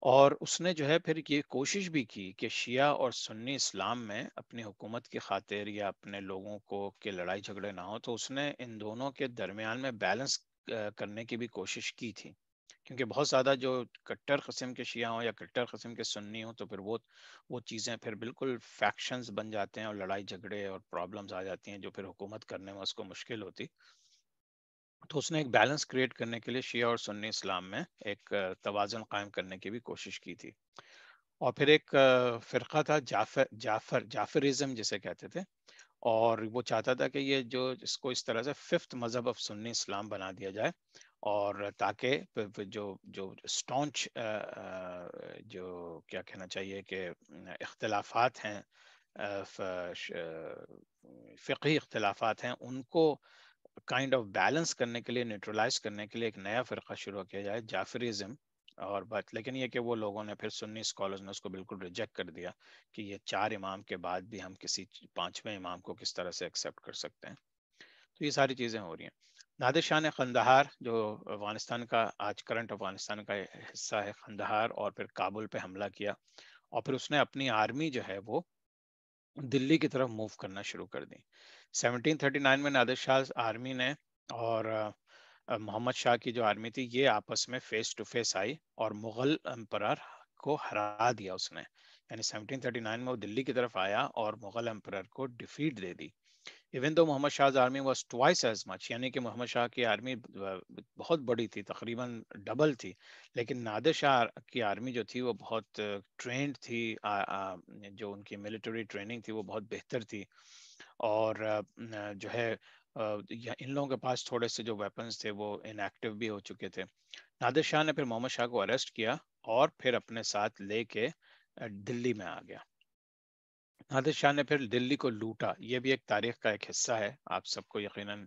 اور اس نے جو ہے پھر یہ کوشش بھی کی کہ شیعہ اور سنی اسلام میں اپنی حکومت کی خاطر یا اپنے لوگوں کو کہ لڑائی جھگڑے نہ ہو، تو اس نے ان دونوں کے درمیان میں بیلنس کرنے کی بھی کوشش کی تھی، کیونکہ بہت زیادہ جو کٹر قسم کے شیعہ ہوں یا کٹر قسم کے سنی ہوں تو پھر وہ چیزیں پھر بالکل فیکشنز بن جاتے ہیں اور لڑائی جھگڑے اور پرابلمز آ جاتی ہیں جو پھر حکومت کرنے میں اس کو مشکل ہوتی. تو اس نے ایک بیلنس کریٹ کرنے کے لیے شیعہ اور سنی اسلام میں ایک توازن قائم کرنے کی بھی کوشش کی تھی. اور پھر ایک فرقہ تھا جعفرزم جسے کہتے تھے، اور وہ چاہتا تھا کہ یہ جو اس کو اس طرح سے ففتھ مذہب آف سنی اسلام بنا دیا جائے، اور تاکہ جو جو اسٹانچ جو کیا کہنا چاہیے کہ اختلافات ہیں، فقہی اختلافات ہیں، ان کو کائنڈ آف بیلنس کرنے کے لیے، نیوٹرلائز کرنے کے لیے ایک نیا فرقہ شروع کیا جائے، جعفریزم. اور بات لیکن یہ کہ وہ لوگوں نے پھر سنی اسکالرز نے اس کو بالکل ریجیکٹ کر دیا کہ یہ 4 امام کے بعد بھی ہم کسی 5ویں امام کو کس طرح سے ایکسیپٹ کر سکتے ہیں. تو یہ ساری چیزیں ہو رہی ہیں. نادر شاہ نے قندھار، جو افغانستان کا آج کرنٹ افغانستان کا حصہ ہے، قندھار اور پھر کابل پہ حملہ کیا، اور پھر اس نے اپنی آرمی جو ہے وہ دلی کی طرف موو کرنا شروع کر دی. 1739 میں نادر شاہ آرمی نے اور محمد شاہ کی جو آرمی تھی یہ آپس میں فیس ٹو فیس آئی اور مغل امپرر کو ہرا دیا اس نے. یعنی 1739 میں وہ دلی کی طرف آیا اور مغل امپرر کو defeat they the. Even though Muhammad Shah army was twice as much, یعنی کہ محمد شاہ کی آرمی بہت بڑی تھی، تقریباً ڈبل تھی، لیکن نادر شاہ کی آرمی جو تھی وہ بہت ٹرینڈ تھی، جو ان کی ملٹری ٹریننگ تھی وہ بہت بہتر تھی، اور جو ہے ان لوگوں کے پاس تھوڑے سے جو ویپنز تھے وہ ان ایکٹیو بھی ہو چکے تھے. نادر شاہ نے پھر محمد شاہ کو اریسٹ کیا اور پھر اپنے ساتھ لے کے دلی میں آ گیا. نادر شاہ نے پھر دلی کو لوٹا. یہ بھی ایک تاریخ کا ایک حصہ ہے، آپ سب کو یقیناً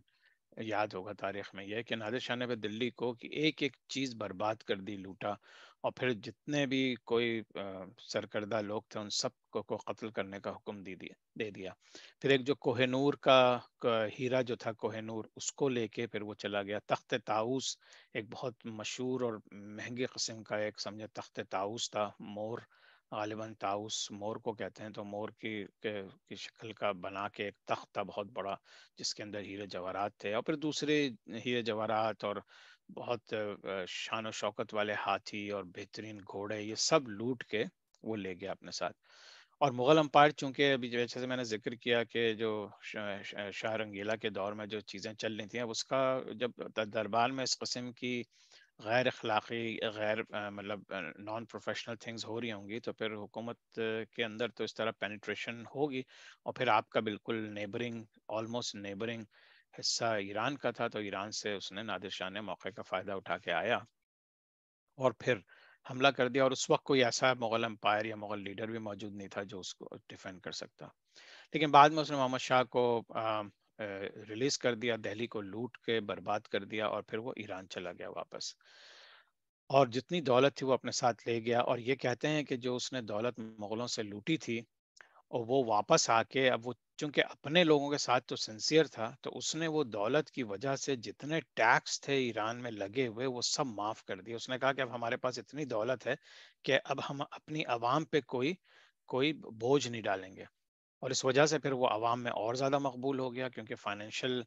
یاد ہوگا تاریخ میں یہ کہ نادر شاہ نے پھر دلی کو ایک ایک چیز برباد کر دی، لوٹا، اور پھر جتنے بھی کوئی سرکردہ لوگ تھے ان سب کو قتل کرنے کا حکم دے دیا. پھر ایک جو کوہ نور کا ہیرا جو تھا، کوہ نور، اس کو لے کے پھر وہ چلا گیا. تخت طاؤس ایک بہت مشہور اور مہنگی قسم کا ایک سمجھے تخت طاؤس تھا، مور، غالباً طاؤس مور کو کہتے ہیں، تو مور کی شکل کا بنا کے ایک تخت تھا بہت بڑا جس کے اندر ہیرے جواہرات تھے، اور پھر دوسرے ہیرے جواہرات اور بہت شان و شوکت والے ہاتھی اور بہترین گھوڑے، یہ سب لوٹ کے وہ لے گیا اپنے ساتھ. اور مغل امپائر چونکہ ابھی جیسے میں نے ذکر کیا کہ جو شاہ رنگیلا کے دور میں جو چیزیں چل رہی تھیں، اب اس کا جب دربار میں اس قسم کی غیر اخلاقی، غیر مطلب نان پروفیشنل تھنگز ہو رہی ہوں گی، تو پھر حکومت کے اندر تو اس طرح پینیٹریشن ہوگی. اور پھر آپ کا بالکل نیبرنگ، آلموسٹ نیبرنگ حصہ ایران کا تھا، تو ایران سے اس نے نادر شاہ نے موقع کا فائدہ اٹھا کے آیا اور پھر حملہ کر دیا. اور اس وقت کوئی ایسا مغل امپائر یا مغل لیڈر بھی موجود نہیں تھا جو اس کو ڈیفینڈ کر سکتا. لیکن بعد میں اس نے محمد شاہ کو ریلیز کر دیا، دہلی کو لوٹ کے برباد کر دیا، اور پھر وہ ایران چلا گیا واپس، اور جتنی دولت تھی وہ اپنے ساتھ لے گیا. اور یہ کہتے ہیں کہ جو اس نے دولت مغلوں سے لوٹی تھی اور وہ واپس آ کے، اب وہ چونکہ اپنے لوگوں کے ساتھ تو سنسیئر تھا، تو اس نے وہ دولت کی وجہ سے جتنے ٹیکس تھے ایران میں لگے ہوئے وہ سب معاف کر دیے. اس نے کہا کہ اب ہمارے پاس اتنی دولت ہے کہ اب ہم اپنی عوام پہ کوئی بوجھ نہیں ڈالیں گے. اور اس وجہ سے پھر وہ عوام میں اور زیادہ مقبول ہو گیا، کیونکہ فائنینشیل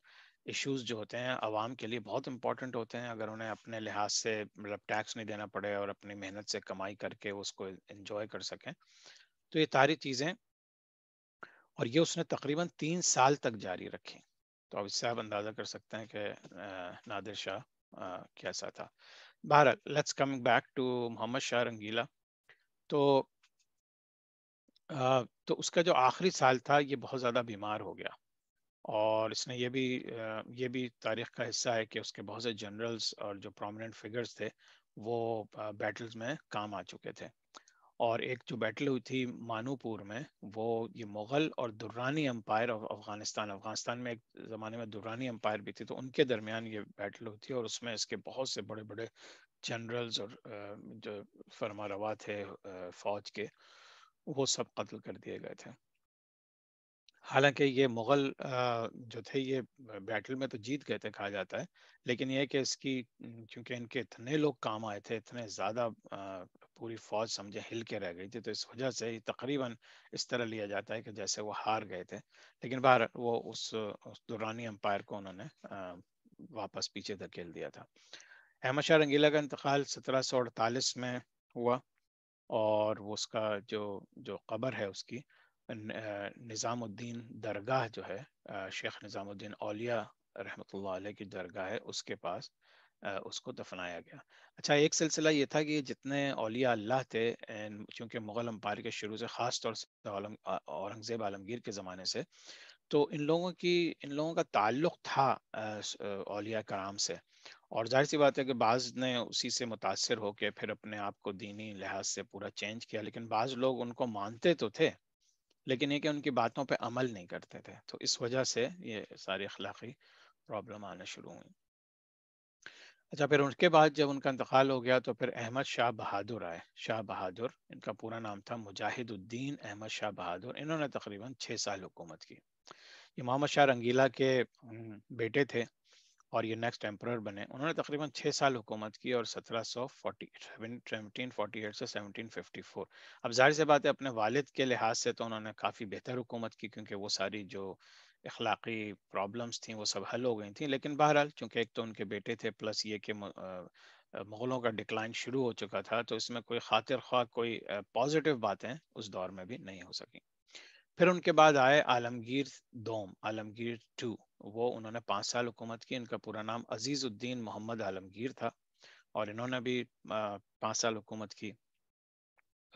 ایشوز جو ہوتے ہیں عوام کے لیے بہت امپورٹنٹ ہوتے ہیں. اگر انہیں اپنے لحاظ سے مطلب ٹیکس نہیں دینا پڑے اور اپنی محنت سے کمائی کر کے اس کو انجوائے کر سکیں، تو یہ ساری چیزیں، اور یہ اس نے تقریباً 3 سال تک جاری رکھی. تو اب اس سے آپ اندازہ کر سکتے ہیں کہ نادر شاہ کیسا تھا. بہرحال let's coming back to Muhammad Shah رنگیلا. تو تو اس کا جو آخری سال تھا یہ بہت زیادہ بیمار ہو گیا، اور اس نے یہ بھی تاریخ کا حصہ ہے کہ اس کے بہت سے جنرلز اور جو پرومیننٹ فگرز تھے وہ بیٹلز میں کام آ چکے تھے. اور ایک جو بیٹل ہوئی تھی مانو پور میں، وہ یہ مغل اور درانی امپائر آف افغانستان میں ایک زمانے میں درانی امپائر بھی تھی، تو ان کے درمیان یہ بیٹل ہوئی تھی، اور اس میں اس کے بہت سے بڑے بڑے جنرلز اور جو فرما روا تھے فوج کے، وہ سب قتل کر دیے گئے تھے. حالانکہ یہ مغل جو تھے یہ بیٹل میں تو جیت گئے تھے کہا جاتا ہے، لیکن یہ کہ اس کی چونکہ ان کے اتنے لوگ کام آئے تھے، اتنے زیادہ پوری فوج سمجھے ہل کے رہ گئی تھی، تو اس وجہ سے تقریباً اس طرح لیا جاتا ہے کہ جیسے وہ ہار گئے تھے، لیکن باہر وہ اس دورانی امپائر کو انہوں نے واپس پیچھے دھکیل دیا تھا۔ احمد شاہ رنگیلا کا انتقال 1748 میں ہوا، اور وہ اس کا جو قبر ہے اس کی نظام الدین درگاہ جو ہے، شیخ نظام الدین اولیاء رحمۃ اللہ علیہ کی درگاہ ہے، اس کے پاس اس کو دفنایا گیا۔ اچھا، ایک سلسلہ یہ تھا کہ جتنے اولیاء اللہ تھے، چونکہ مغل امپائر کے شروع سے، خاص طور سے اورنگزیب عالمگیر کے زمانے سے، تو ان لوگوں کا تعلق تھا اولیاء کرام سے، اور ظاہر سی بات ہے کہ بعض نے اسی سے متاثر ہو کے پھر اپنے آپ کو دینی لحاظ سے پورا چینج کیا، لیکن بعض لوگ ان کو مانتے تو تھے، لیکن یہ کہ ان کی باتوں پہ عمل نہیں کرتے تھے، تو اس وجہ سے یہ ساری اخلاقی پرابلم آنا شروع ہوئی۔ اچھا، پھر ان کے بعد جب ان کا انتقال ہو گیا تو پھر احمد شاہ بہادر آئے۔ شاہ بہادر، ان کا پورا نام تھا مجاہد الدین احمد شاہ بہادر، انہوں نے تقریباً 6 سال حکومت کی۔ یہ محمد شاہ رنگیلا کے بیٹے تھے، اور یہ نیکسٹ ایمپرر بنے۔ انہوں نے تقریباً 6 سال حکومت کی، اور 1748 سے 1754۔ اب ظاہر سی بات ہے اپنے والد کے لحاظ سے تو انہوں نے کافی بہتر حکومت کی، کیونکہ وہ ساری جو اخلاقی پرابلمس تھیں وہ سب حل ہو گئی تھیں، لیکن بہرحال چونکہ ایک تو ان کے بیٹے تھے، پلس یہ کہ مغلوں کا ڈکلائن شروع ہو چکا تھا، تو اس میں کوئی خاطر خواہ کوئی پازیٹیو باتیں اس دور میں بھی نہیں ہو سکیں۔ پھر ان کے بعد آئے عالمگیر دوم، عالمگیر ٹو، وہ انہوں نے 5 سال حکومت کی۔ ان کا پورا نام عزیز الدین محمد عالمگیر تھا، اور انہوں نے بھی 5 سال حکومت کی۔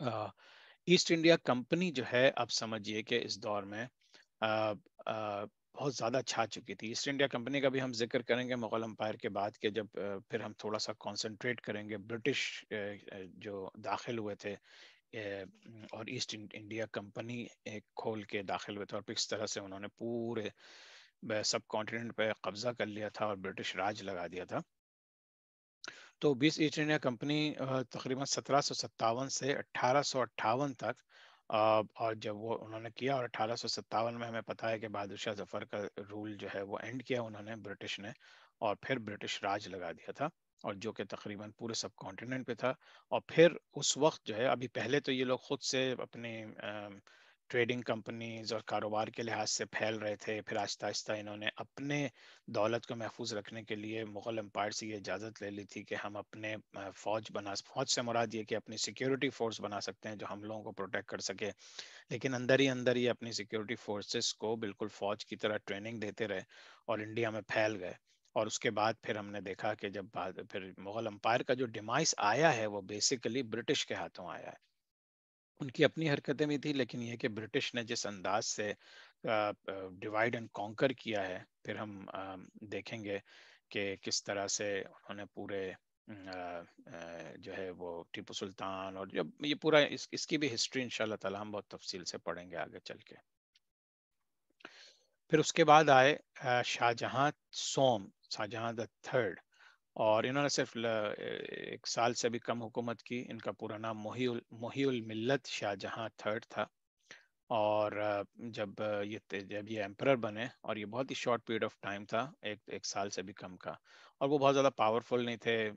ایسٹ انڈیا کمپنی جو ہے، اب سمجھیے کہ اس دور میں بہت زیادہ چھا چکی تھی۔ ایسٹ انڈیا کمپنی کا بھی ہم ذکر کریں گے مغل امپائر کے بعد، کہ جب پھر ہم تھوڑا سا کانسنٹریٹ کریں گے برٹش جو داخل ہوئے تھے، اور ایسٹ انڈیا کمپنی ایک کھول کے داخل ہوئے تھے، اور پھر اس طرح سے انہوں نے پورے سب کانٹیننٹ پہ قبضہ کر لیا تھا اور برٹش راج لگا دیا تھا۔ تو 20 ایسٹ انڈیا کمپنی تقریباً 1757 سے 1858 تک، اور جب وہ انہوں نے کیا، اور 1857 میں ہمیں پتا ہے کہ بہادر شاہ ظفر کا رول جو ہے وہ اینڈ کیا انہوں نے، برٹش نے، اور پھر برٹش راج لگا دیا تھا، اور جو کہ تقریباً پورے سب کانٹیننٹ پہ تھا۔ اور پھر اس وقت جو ہے، ابھی پہلے تو یہ لوگ خود سے اپنے ٹریڈنگ کمپنیز اور کاروبار کے لحاظ سے پھیل رہے تھے، پھر آہستہ آہستہ انہوں نے اپنے دولت کو محفوظ رکھنے کے لیے مغل امپائر سے یہ اجازت لے لی تھی کہ ہم اپنے فوج سے مراد یہ کہ اپنی سیکیورٹی فورس بنا سکتے ہیں جو ہم لوگوں کو پروٹیکٹ کر سکے، لیکن اندر ہی اندر یہ اپنی سیکیورٹی فورسز کو بالکل فوج کی طرح ٹریننگ دیتے رہے، اور انڈیا میں پھیل گئے۔ اور اس کے بعد پھر ہم نے دیکھا کہ جب پھر مغل امپائر کا جو ڈیمائس آیا ہے وہ بیسیکلی برٹش کے ہاتھوں آیا ہے۔ ان کی اپنی حرکتیں بھی تھی، لیکن یہ کہ برٹش نے جس انداز سے ڈیوائڈ اینڈ کانکر کیا ہے، پھر ہم دیکھیں گے کہ کس طرح سے انہوں نے پورے جو ہے وہ ٹیپو سلطان، اور جب یہ پورا اس کی بھی ہسٹری انشاءاللہ تعالی ہم بہت تفصیل سے پڑھیں گے آگے چل کے۔ پھر اس کے بعد آئے شاہ جہاں سوم، شاہ جہاں دا تھرڈ، اور انہوں نے صرف 1 سال سے بھی کم حکومت کی۔ ان کا پورا نام محی الملت شاہ جہاں تھرڈ تھا، اور جب یہ ایمپرر بنے، اور یہ بہت ہی شارٹ پیریڈ آف ٹائم تھا، 1 سال سے بھی کم کا، اور وہ بہت زیادہ پاورفل نہیں تھے،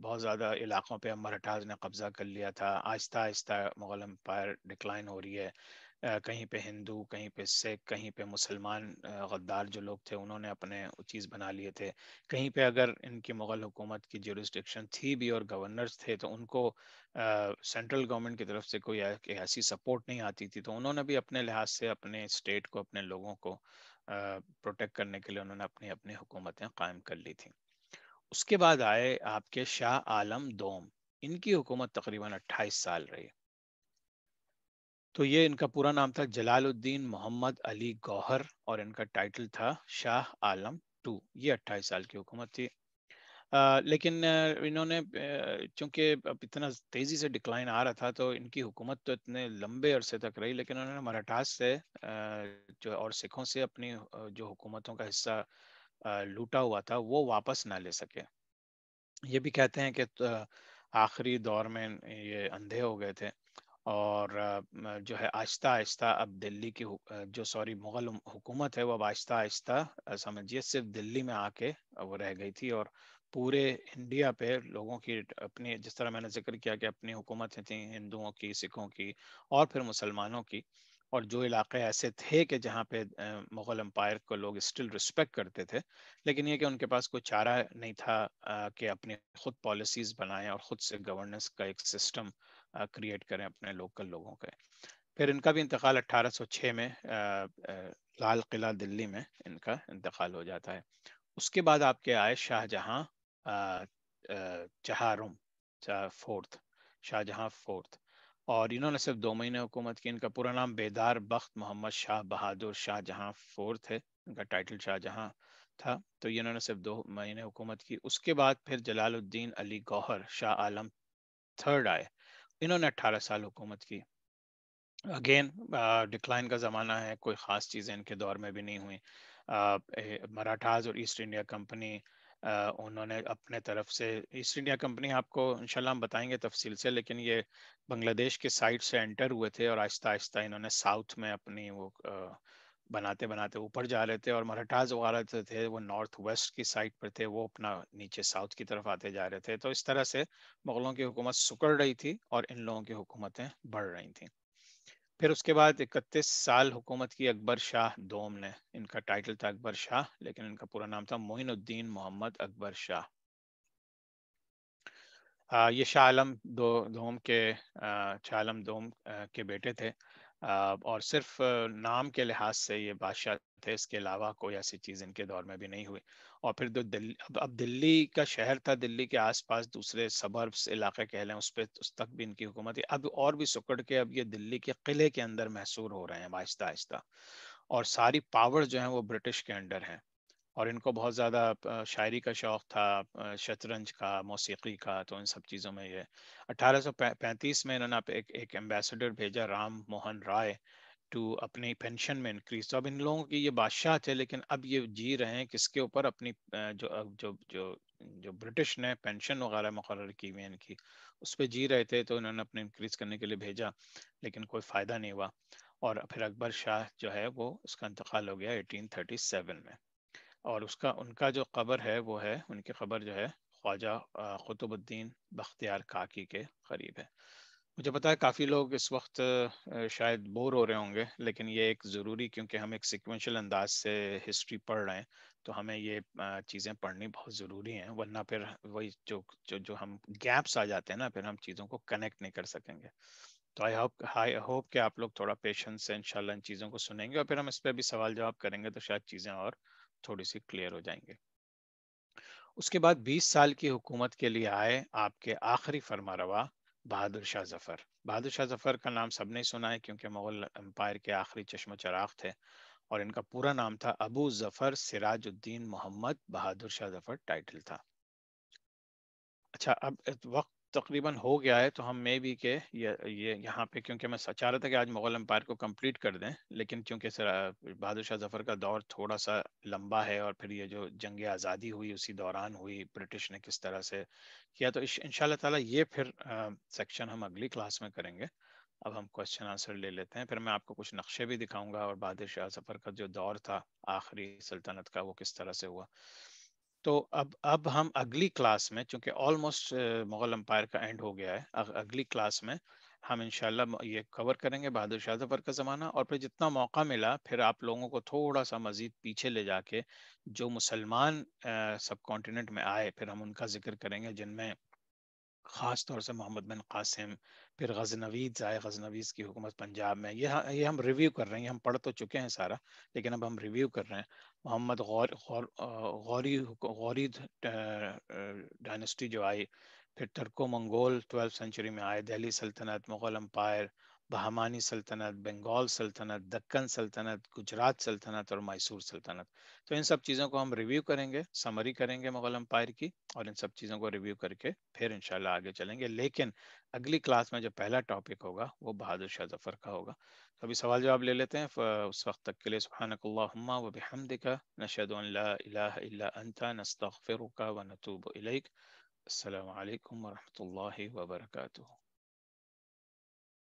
بہت زیادہ علاقوں پہ مرہٹھاز نے قبضہ کر لیا تھا۔ آہستہ آہستہ مغل امپائر ڈکلائن ہو رہی ہے، کہیں پہ ہندو، کہیں پہ سکھ، کہیں پہ مسلمان غدار جو لوگ تھے انہوں نے اپنے چیز بنا لیے تھے، کہیں پہ اگر ان کی مغل حکومت کی جورسڈکشن تھی بھی اور گورنرز تھے تو ان کو سینٹرل گورنمنٹ کی طرف سے کوئی ایسی سپورٹ نہیں آتی تھی، تو انہوں نے بھی اپنے لحاظ سے اپنے اسٹیٹ کو، اپنے لوگوں کو پروٹیکٹ کرنے کے لیے انہوں نے اپنی اپنی حکومتیں قائم کر لی تھیں۔ اس کے بعد آئے آپ کے شاہ عالم دوم، ان کی حکومت تقریباً 28 سال رہی۔ تو یہ ان کا پورا نام تھا جلال الدین محمد علی گوہر، اور ان کا ٹائٹل تھا شاہ عالم ٹو۔ یہ 28 سال کی حکومت تھی، لیکن انہوں نے چونکہ اب اتنا تیزی سے ڈکلائن آ رہا تھا تو ان کی حکومت تو اتنے لمبے عرصے تک رہی، لیکن انہوں نے مراٹھاز سے جو اور سکھوں سے اپنی جو حکومتوں کا حصہ لوٹا ہوا تھا وہ واپس نہ لے سکے۔ یہ بھی کہتے ہیں کہ آخری دور میں یہ اندھے ہو گئے تھے، اور جو ہے آہستہ آہستہ اب دلی کی مغل حکومت ہے وہ اب آہستہ آہستہ سمجھیے صرف دلی میں آ کے وہ رہ گئی تھی، اور پورے انڈیا پہ لوگوں کی اپنی، جس طرح میں نے ذکر کیا کہ اپنی حکومتیں تھیں ہندوؤں کی، سکھوں کی اور پھر مسلمانوں کی، اور جو علاقے ایسے تھے کہ جہاں پہ مغل امپائر کو لوگ اسٹل رسپیکٹ کرتے تھے، لیکن یہ کہ ان کے پاس کوئی چارہ نہیں تھا کہ اپنی خود پالیسیز بنائیں اور خود سے گورننس کا ایک سسٹم کریٹ کریں اپنے لوکل لوگوں کا۔ پھر ان کا بھی انتقال 1806 میں لال قلعہ دلی میں ان کا انتقال ہو جاتا ہے۔ اس کے بعد آپ کے آئے شاہ جہاں چہارم، فورتھ، شاہ جہاں فورتھ، اور انہوں نے صرف 2 مہینے حکومت کی۔ ان کا پورا نام بیدار بخت محمد شاہ بہادر شاہ جہاں فورتھ ہے، ان کا ٹائٹل شاہ جہاں تھا، تو انہوں نے صرف 2 مہینے حکومت کی۔ اس کے بعد پھر جلال الدین علی گوہر شاہ عالم تھرڈ آئے، انہوں نے 18 سال حکومت کی۔ اگین ڈکلائن کا زمانہ ہے، کوئی خاص چیزیں ان کے دور میں بھی نہیں ہوئی۔ مراٹھاز اور ایسٹ انڈیا کمپنی، انہوں نے اپنے طرف سے، ایسٹ انڈیا کمپنی آپ کو انشاءاللہ ہم بتائیں گے تفصیل سے، لیکن یہ بنگلہ دیش کے سائڈ سے انٹر ہوئے تھے اور آہستہ آہستہ انہوں نے ساؤتھ میں اپنی وہ بناتے بناتے اوپر جا رہے تھے، اور مراٹھاز وغیرہ جو تھے وہ نارتھ ویسٹ کی سائڈ پر تھے، وہ اپنا نیچے ساؤتھ کی طرف آتے جا رہے تھے۔ تو اس طرح سے مغلوں کی حکومت سکڑ رہی تھی اور ان لوگوں کی حکومتیں بڑھ رہی تھیں۔ پھر اس کے بعد 31 سال حکومت کی اکبر شاہ دوم نے، ان کا ٹائٹل تھا اکبر شاہ لیکن ان کا پورا نام تھا معین الدین محمد اکبر شاہ۔ یہ شاہ عالم دوم کے شاہ عالم دوم کے بیٹے تھے، اور صرف نام کے لحاظ سے یہ بادشاہ تھے، اس کے علاوہ کوئی ایسی چیز ان کے دور میں بھی نہیں ہوئی۔ اور پھر جو دلی، اب دلی کا شہر تھا، دلی کے آس پاس دوسرے سبربس علاقے کہہ لیں، اس تک بھی ان کی حکومت ہے۔ اب اور بھی سکڑ کے اب یہ دلی کے قلعے کے اندر محصور ہو رہے ہیں آہستہ آہستہ، اور ساری پاور جو ہیں وہ برٹش کے انڈر ہیں۔ اور ان کو بہت زیادہ شاعری کا شوق تھا، شطرنج کا، موسیقی کا، تو ان سب چیزوں میں یہ 1835 میں انہوں نے ایک ایمبیسڈر بھیجا، رام موہن رائے، ٹو اپنی پینشن میں انکریز۔ تو اب ان لوگوں کی یہ بادشاہ تھے، لیکن اب یہ جی رہے ہیں کس کے اوپر؟ اپنی جو برٹش نے پینشن وغیرہ مقرر کی ہوئی ان کی، اس پہ جی رہے تھے، تو انہوں نے اپنے انکریز کرنے کے لیے بھیجا، لیکن کوئی فائدہ نہیں ہوا۔ اور پھر اکبر شاہ جو ہے وہ، اس کا انتقال ہو گیا 1837 میں، اور ان کا جو قبر ہے وہ ہے، ان کی قبر جو ہے خواجہ قطب الدین بختیار کاکی کے قریب ہے۔ مجھے پتا ہے کافی لوگ اس وقت شاید بور ہو رہے ہوں گے، لیکن یہ ایک ضروری، کیونکہ ہم ایک سیکوینشل انداز سے ہسٹری پڑھ رہے ہیں، تو ہمیں یہ چیزیں پڑھنی بہت ضروری ہیں، ورنہ پھر وہی جو ہم گیپس آ جاتے ہیں نا، پھر ہم چیزوں کو کنیکٹ نہیں کر سکیں گے۔ تو آئی ہوپ کہ آپ لوگ تھوڑا پیشنس سے انشاءاللہ ان چیزوں کو سنیں گے، اور پھر ہم اس پہ بھی سوال جواب کریں گے، تو شاید چیزیں اور تھوڑی سی کلیئر ہو جائیں گے۔ اس کے بعد 20 سال کی حکومت کے لیے آئے آپ کے آخری فرما روا بہادر شاہ ظفر۔ بہادر شاہ ظفر کا نام سب نے سنا ہے، کیونکہ مغل امپائر کے آخری چشم و چراغ تھے، اور ان کا پورا نام تھا ابو ظفر سراج الدین محمد بہادر شاہ ظفر ٹائٹل تھا۔ اچھا، اب وقت تقریباً ہو گیا ہے، تو ہم میں بھی کہ یہ یہاں پہ، کیونکہ میں چاہ رہا تھا کہ آج مغل امپائر کو کمپلیٹ کر دیں، لیکن چونکہ بہادر شاہ ظفر کا دور تھوڑا سا لمبا ہے، اور پھر یہ جو جنگ آزادی ہوئی اسی دوران ہوئی، برٹش نے کس طرح سے کیا، تو ان شاء اللہ تعالیٰ یہ پھر سیکشن ہم اگلی کلاس میں کریں گے۔ اب ہم کوشچن آنسر لے لیتے ہیں، پھر میں آپ کو کچھ نقشے بھی دکھاؤں گا، اور بہادر شاہ ظفر کا جو دور تھا آخری سلطنت کا وہ کس طرح سے ہوا۔ تو اب ہم اگلی کلاس میں، چونکہ آلموسٹ مغل امپائر کا اینڈ ہو گیا ہے، اگلی کلاس میں ہم انشاءاللہ یہ کور کریں گے بہادر شاہ ظفر کا زمانہ، اور پھر جتنا موقع ملا پھر آپ لوگوں کو تھوڑا سا مزید پیچھے لے جا کے جو مسلمان سب کانٹیننٹ میں آئے، پھر ہم ان کا ذکر کریں گے، جن میں خاص طور سے محمد بن قاسم، پھر غزنویز آئے، غزنویز کی حکومت پنجاب میں، یہ ہم ریویو کر رہے ہیں، ہم پڑھ تو چکے ہیں سارا، لیکن اب ہم ریویو کر رہے ہیں۔ محمد غوری ڈائنسٹی جو آئی، پھر ترکو منگول 12 سینچری میں آئے، دہلی سلطنت، مغل امپائر، بہمانی سلطنت، بنگال سلطنت، دکن سلطنت، گجرات سلطنت اور میسور سلطنت۔ تو ان سب چیزوں کو ہم ریویو کریں گے، سمری کریں گے مغل امپائر کی، اور ان سب چیزوں کو ریویو کر کے پھر انشاءاللہ آگے چلیں گے، لیکن اگلی کلاس میں جو پہلا ٹاپک ہوگا وہ بہادر شاہ ظفر کا ہوگا۔ تو ابھی سوال جواب لے لیتے ہیں، اس وقت تک کے لیے سبحانک اللہم و بحمدک، نشہد ان لا الہ الا انت، نستغفرک و نتوب الیک۔ السلام علیکم ورحمۃ اللہ وبرکاتہ۔